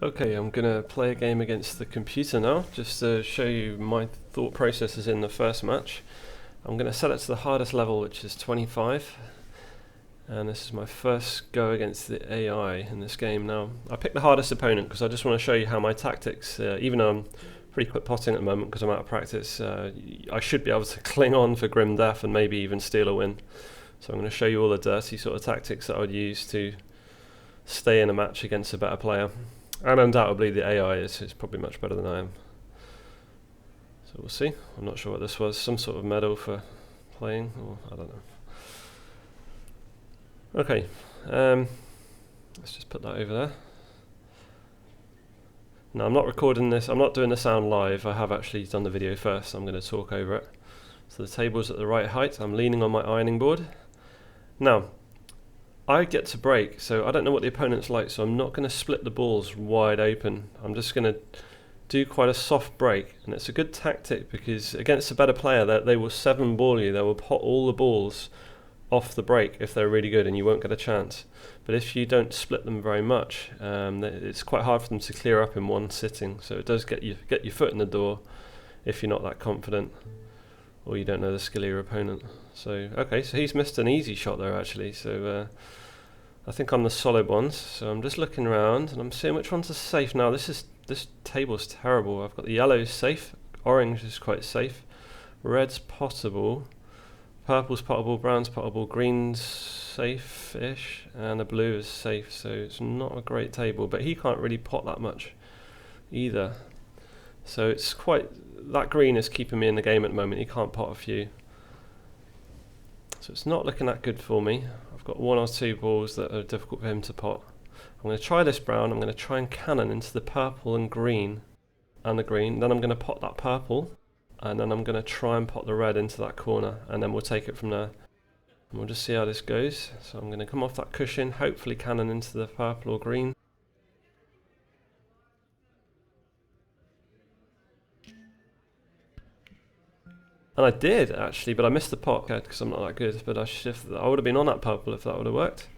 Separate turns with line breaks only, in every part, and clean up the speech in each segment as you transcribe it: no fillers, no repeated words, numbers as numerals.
Okay, I'm gonna play a game against the computer now, just to show you my thought processes in the first match. I'm gonna set it to the hardest level, which is 25, and this is my first go against the AI in this game. Now, I picked the hardest opponent because I just want to show you how my tactics, even though I'm pretty quick potting at the moment because I'm out of practice, I should be able to cling on for grim death and maybe even steal a win. So I'm going to show you all the dirty sort of tactics that I would use to stay in a match against a better player. And undoubtedly the AI is probably much better than I am. So we'll see. I'm not sure what this was. Some sort of medal for playing, or I don't know. Okay, let's just put that over there. Now I'm not recording this, I'm not doing the sound live, I have actually done the video first, I'm going to talk over it. So the table's at the right height, I'm leaning on my ironing board. Now, I get to break, so I don't know what the opponent's like, so I'm not going to split the balls wide open. I'm just going to do quite a soft break, and it's a good tactic because against a better player, they will 7-ball you. They will pot all the balls off the break if they're really good, and you won't get a chance. But if you don't split them very much, it's quite hard for them to clear up in one sitting. So it does get your foot in the door if you're not that confident, or you don't know the skill of your opponent. So, okay, so he's missed an easy shot there actually, so I think I'm the solid ones, so I'm just looking around and I'm seeing which ones are safe. Now this table's terrible. I've got the yellow safe, orange is quite safe, red's potable, purple's potable, brown's potable, green's safe-ish, and the blue is safe, so it's not a great table, but he can't really pot that much either. So it's quite, that green is keeping me in the game at the moment. He can't pot a few. So it's not looking that good for me. I've got 1 or 2 balls that are difficult for him to pot. I'm going to try this brown. I'm going to try and cannon into the purple and green and the green. Then I'm going to pot that purple, and then I'm going to try and pot the red into that corner, and then we'll take it from there. And we'll just see how this goes. So I'm going to come off that cushion, hopefully cannon into the purple or green. And I did actually, but I missed the pot because I'm not that good. But I would have been on that purple if that would have worked.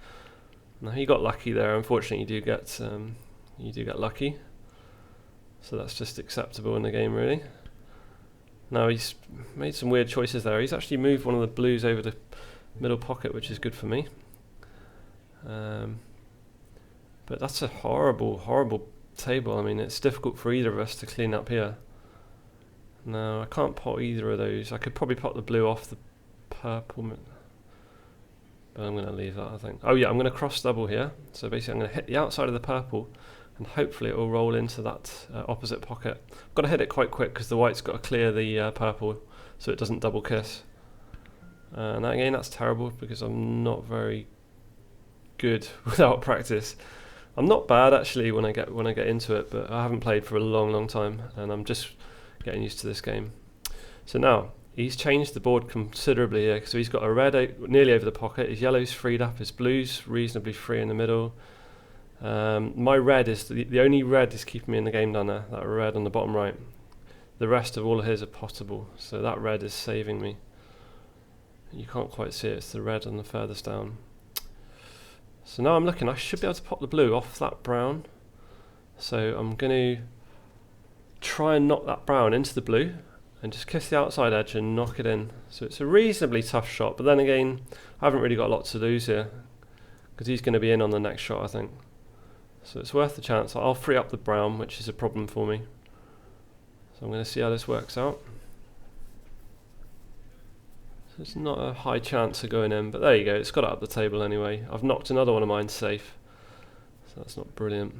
Now he got lucky there. Unfortunately, you do get lucky. So that's just acceptable in the game, really. Now he's made some weird choices there. He's actually moved one of the blues over the middle pocket, which is good for me. But that's a horrible, horrible table. I mean, it's difficult for either of us to clean up here. No, I can't pot either of those. I could probably pot the blue off the purple, but I'm going to leave that, I think. Oh yeah, I'm going to cross double here. So basically I'm going to hit the outside of the purple, and hopefully it will roll into that opposite pocket. I've got to hit it quite quick because the white's got to clear the purple so it doesn't double kiss. And again, that's terrible because I'm not very good without practice. I'm not bad actually when I get into it, but I haven't played for a long, long time, and I'm just getting used to this game. So now he's changed the board considerably here. So he's got a red nearly over the pocket, his yellow's freed up, his blue's reasonably free in the middle. My red is the only red is keeping me in the game down there, that red on the bottom right. The rest of all of his are potable, so that red is saving me. You can't quite see it, it's the red on the furthest down. So now I'm looking, I should be able to pop the blue off that brown. So I'm going to try and knock that brown into the blue and just kiss the outside edge and knock it in. So it's a reasonably tough shot, but then again, I haven't really got a lot to lose here because he's going to be in on the next shot, I think. So it's worth the chance. I'll free up the brown, which is a problem for me. So I'm going to see how this works out. So it's not a high chance of going in, but there you go, it's got it up the table anyway. I've knocked another one of mine safe, so that's not brilliant.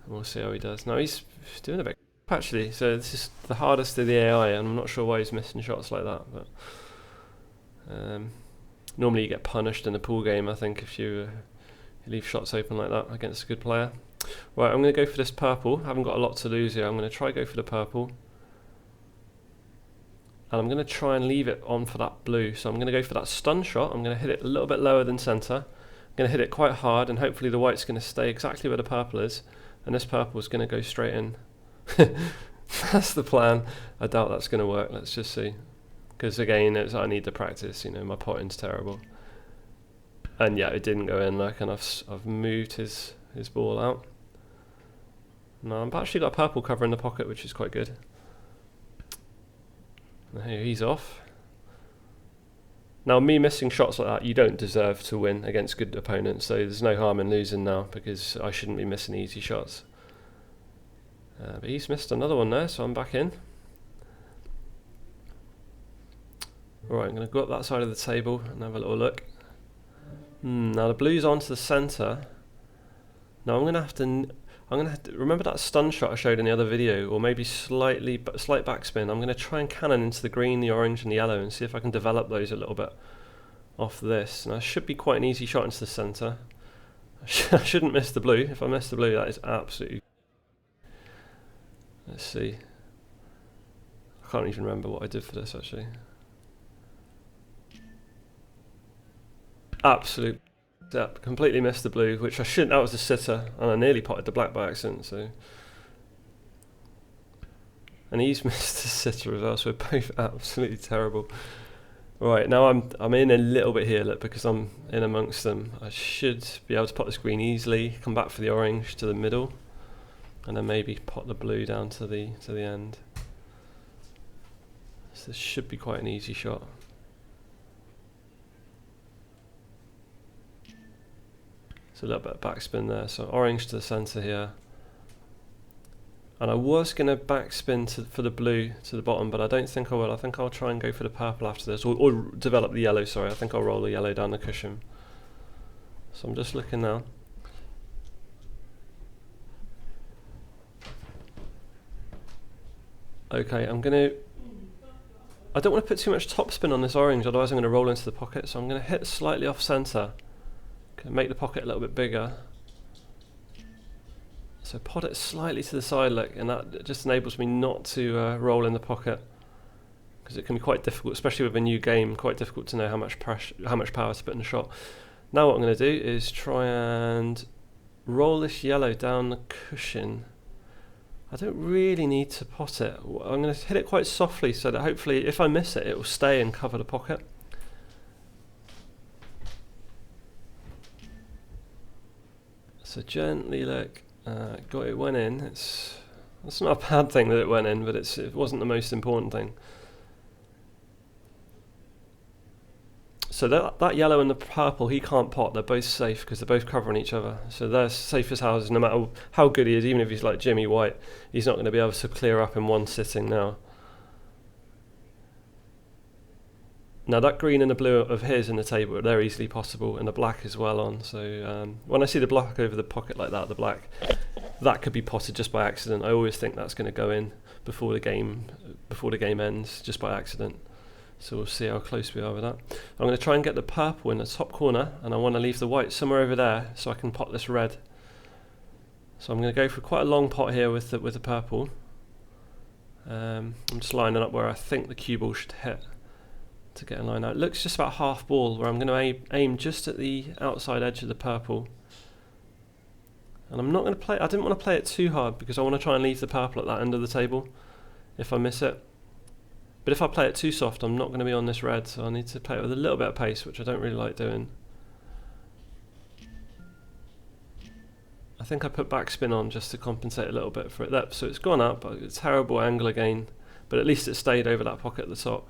We'll see how he does. Now he's doing a bit actually, so this is the hardest of the AI, and I'm not sure why he's missing shots like that, but normally you get punished in a pool game, I think, if you leave shots open like that against a good player. Right, I'm going to go for this purple. I haven't got a lot to lose here. I'm going to try go for the purple, and I'm going to try and leave it on for that blue. So I'm going to go for that stun shot. I'm going to hit it a little bit lower than centre. I'm going to hit it quite hard, and hopefully the white's going to stay exactly where the purple is. And this purple is going to go straight in. That's the plan. I doubt that's going to work. Let's just see. Because again, I need the practice. You know, my potting's terrible. And yeah, it didn't go in. Like, and I've moved his ball out. No, I've actually got a purple cover in the pocket, which is quite good. And here he's off. Now, me missing shots like that, you don't deserve to win against good opponents, so there's no harm in losing now, because I shouldn't be missing easy shots. But he's missed another one there, so I'm back in. Right, I'm going to go up that side of the table and have a little look. Now the blue's onto the centre. Now I'm going to have to remember that stun shot I showed in the other video, or maybe slight backspin. I'm going to try and cannon into the green, the orange and the yellow and see if I can develop those a little bit off this. Now it should be quite an easy shot into the centre. I shouldn't miss the blue. If I miss the blue, that is absolutely... Let's see. I can't even remember what I did for this actually. Absolute step. Completely missed the blue, which I shouldn't. That was the sitter, and I nearly potted the black by accident. So, and he's missed the sitter as well. So we're both absolutely terrible. Right, now I'm in a little bit here, look, because I'm in amongst them. I should be able to pot this green easily. Come back for the orange to the middle, and then maybe pot the blue down to the end. So this should be quite an easy shot. So a little bit of backspin there. So orange to the centre here. And I was going to backspin for the blue to the bottom, but I don't think I will. I think I'll try and go for the purple after this, or develop the yellow, sorry. I think I'll roll the yellow down the cushion. So I'm just looking now. Okay, I don't want to put too much topspin on this orange, otherwise I'm going to roll into the pocket. So I'm going to hit slightly off centre. Make the pocket a little bit bigger. So pot it slightly to the side, look, and that just enables me not to roll in the pocket, because it can be quite difficult, especially with a new game, quite difficult to know how much power to put in the shot. Now what I'm going to do is try and roll this yellow down the cushion. I don't really need to pot it. I'm going to hit it quite softly so that hopefully if I miss it, it will stay and cover the pocket. So gently, look, it went in. It's not a bad thing that it went in, but it wasn't the most important thing. So that yellow and the purple, he can't pot. They're both safe because they're both covering each other. So they're safe as houses, no matter how good he is. Even if he's like Jimmy White, he's not going to be able to clear up in one sitting now. Now that green and the blue of his in the table, they're easily possible, and the black is well on. So when I see the black over the pocket like that, the black, that could be potted just by accident. I always think that's going to go in before the game ends, just by accident. So we'll see how close we are with that. I'm going to try and get the purple in the top corner, and I want to leave the white somewhere over there so I can pot this red. So I'm going to go for quite a long pot here with the purple. I'm just lining up where I think the cue ball should hit to get a line out. It looks just about half ball, where I'm going to aim just at the outside edge of the purple. And I'm not going to play, I didn't want to play it too hard because I want to try and leave the purple at that end of the table if I miss it. But if I play it too soft, I'm not going to be on this red, so I need to play it with a little bit of pace, which I don't really like doing. I think I put backspin on just to compensate a little bit for it. So it's gone up, it's a terrible angle again, but at least it stayed over that pocket at the top.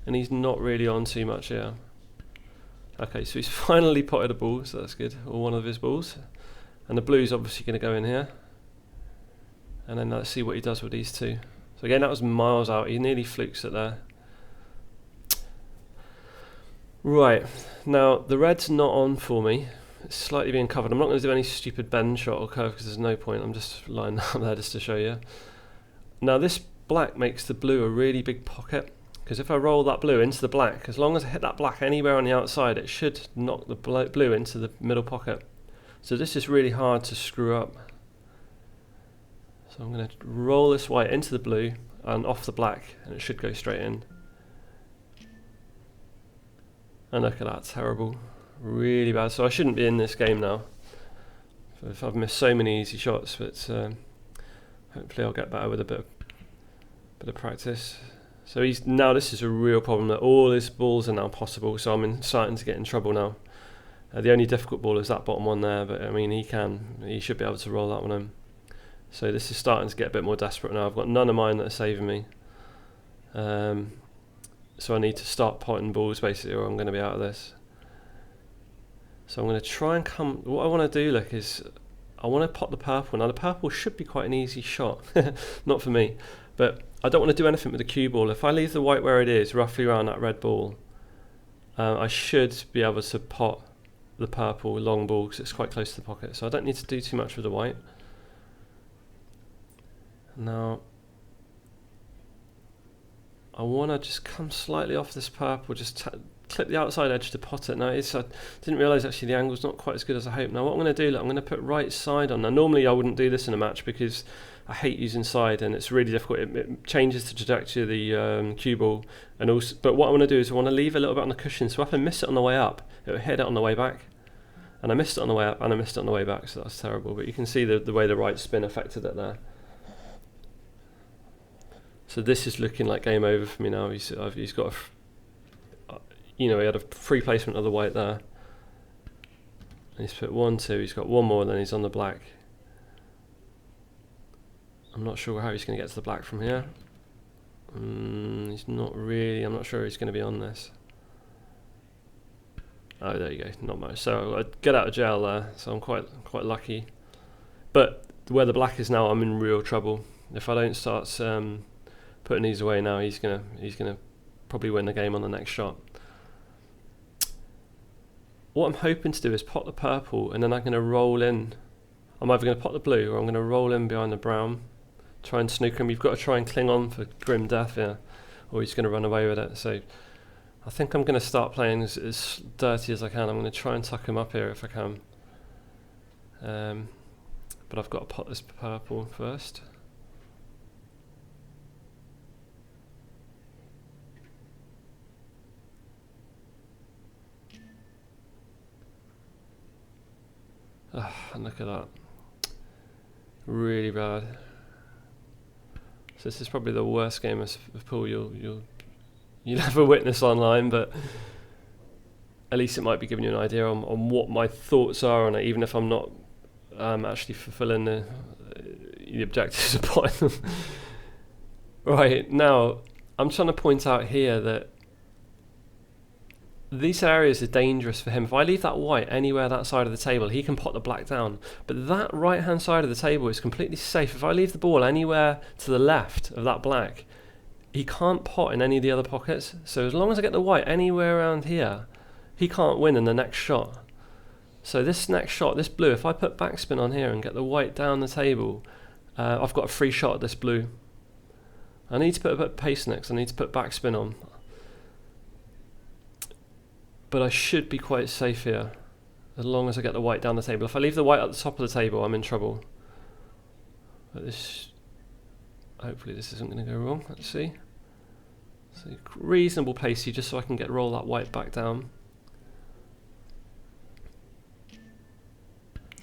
And he's not really on too much here. Okay, so he's finally potted a ball, so that's good, or one of his balls. And the blue's obviously going to go in here. And then let's see what he does with these two. So again, that was miles out, he nearly flukes it there. Right, now the red's not on for me. It's slightly being covered. I'm not going to do any stupid bend shot or curve because there's no point. I'm just lining up there just to show you. Now this black makes the blue a really big pocket, because if I roll that blue into the black, as long as I hit that black anywhere on the outside, it should knock the blue into the middle pocket. So this is really hard to screw up. So I'm going to roll this white into the blue and off the black, and it should go straight in. And look at that, terrible. Really bad. So I shouldn't be in this game now. I've missed so many easy shots, but hopefully I'll get better with a bit of practice. So now this is a real problem, that all his balls are now possible, so I'm starting to get in trouble now. The only difficult ball is that bottom one there, but I mean he should be able to roll that one in. So this is starting to get a bit more desperate now. I've got none of mine that are saving me. So I need to start potting balls basically, or I'm going to be out of this. So I'm going to try and come. What I want to do, look, is I want to pot the purple. Now the purple should be quite an easy shot, not for me, but I don't want to do anything with the cue ball. If I leave the white where it is, roughly around that red ball, I should be able to pot the purple long ball because it's quite close to the pocket. So I don't need to do too much with the white. Now I want to just come slightly off this purple, just clip the outside edge to pot it. Now I didn't realise actually the angle's not quite as good as I hope. Now what I'm going to do, look, I'm going to put right side on. Now normally I wouldn't do this in a match because I hate using side and it's really difficult. It changes the trajectory of the cue ball, and also. But what I want to do is I want to leave a little bit on the cushion, so if I miss it on the way up, it will hit it on the way back. And I missed it on the way up and I missed it on the way back, so that's terrible. But you can see the way the right spin affected it there. So this is looking like game over for me now. He's got he had a free placement of the white there. And he's put 1, 2, he's got one more, and then he's on the black. I'm not sure how he's going to get to the black from here. He's not really, I'm not sure he's going to be on this. Oh, there you go, not much. So I get out of jail there, so I'm quite lucky. But where the black is now, I'm in real trouble. If I don't start putting these away now, he's gonna probably win the game on the next shot. What I'm hoping to do is pot the purple, and then I'm going to roll in. I'm either going to pot the blue, or I'm going to roll in behind the brown, try and snooker him. You've got to try and cling on for grim death here, or he's going to run away with it. So I think I'm going to start playing as dirty as I can. I'm going to try and tuck him up here if I can. But I've got to pot this purple first. And look at that, really bad. So this is probably the worst game of pool you'll ever witness online, but at least it might be giving you an idea on what my thoughts are on it, even if I'm not actually fulfilling the objectives of potting them. Right, now I'm trying to point out here that these areas are dangerous for him. If I leave that white anywhere that side of the table, he can pot the black down. But that right hand side of the table is completely safe. If I leave the ball anywhere to the left of that black, he can't pot in any of the other pockets. So as long as I get the white anywhere around here, he can't win in the next shot. So this next shot, this blue, if I put backspin on here and get the white down the table, I've got a free shot at this blue. I need to put a bit of pace next. I need to put backspin on. But I should be quite safe here, as long as I get the white down the table. If I leave the white at the top of the table, I'm in trouble. But this, hopefully this isn't going to go wrong. Let's see. So reasonable pacey, just so I can roll that white back down.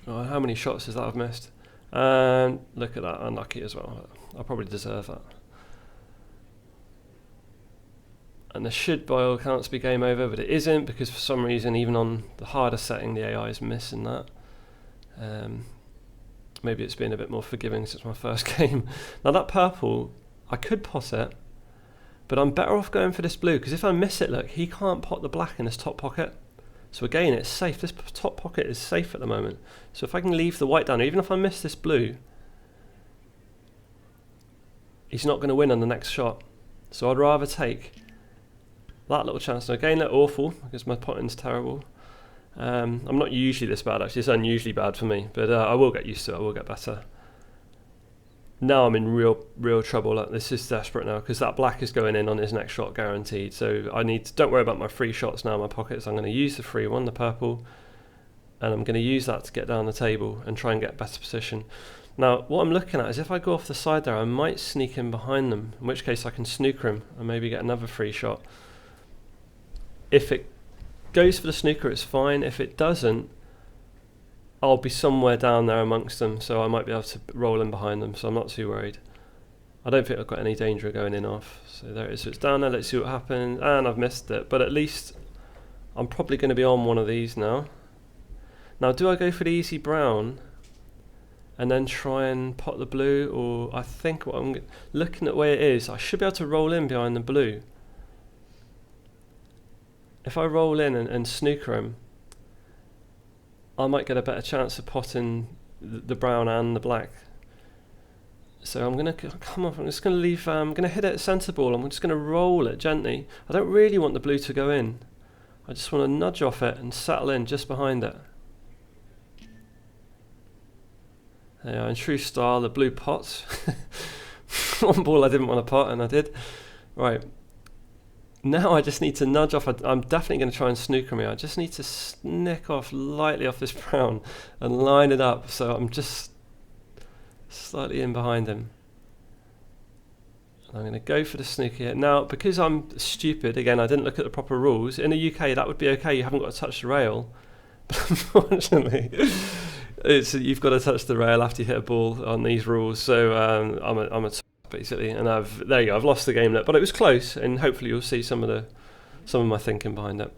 Oh, how many shots is that I've missed? And look at that, unlucky as well. I probably deserve that. And there should, by all accounts, be game over, but it isn't, because for some reason, even on the hardest setting, the AI is missing that. Maybe it's been a bit more forgiving since my first game. Now that purple, I could pot it, but I'm better off going for this blue, because if I miss it, look, he can't pot the black in this top pocket. So again, it's safe. This top pocket is safe at the moment. So if I can leave the white down, even if I miss this blue, he's not going to win on the next shot. So I'd rather take that little chance. Now again, look awful because my potting's terrible. I'm not usually this bad actually. It's unusually bad for me, but I will get used to it. I will get better. Now I'm in real trouble. Like, this is desperate now because that black is going in on his next shot guaranteed. So I need to, don't worry about my free shots now in my pockets. I'm going to use the free one, the purple, and I'm going to use that to get down the table and try and get a better position. Now what I'm looking at is if I go off the side there, I might sneak in behind them, in which case I can snooker him and maybe get another free shot. If it goes for the snooker, it's fine. If it doesn't, I'll be somewhere down there amongst them, so I might be able to roll in behind them, so I'm not too worried. I don't think I've got any danger of going in off. So there it is. So it's down there. Let's see what happens. And I've missed it, but at least I'm probably going to be on one of these now. Now, do I go for the easy brown? and then try and pot the blue, or I think what I'm looking at where it is, I should be able to roll in behind the blue. If I roll in and snooker him, I might get a better chance of potting the brown and the black. So I'm going to come off. I'm just going to leave. I'm going to hit it at centre ball. I'm just going to roll it gently. I don't really want the blue to go in. I just want to nudge off it and settle in just behind it. Yeah, in true style, the blue pots. One ball I didn't want to pot, and I did. Right. Now I just need to nudge off. I'm definitely going to try and snooker me. I just need to snick off lightly off this brown and line it up. So I'm just slightly in behind him. And I'm going to go for the snooker here. Now, because I'm stupid, again, I didn't look at the proper rules. In the UK, that would be okay. You haven't got to touch the rail. But unfortunately, you've got to touch the rail after you hit a ball on these rules. So I'm a basically, and there you go. I've lost the game, but it was close, and hopefully you'll see some of my thinking behind it.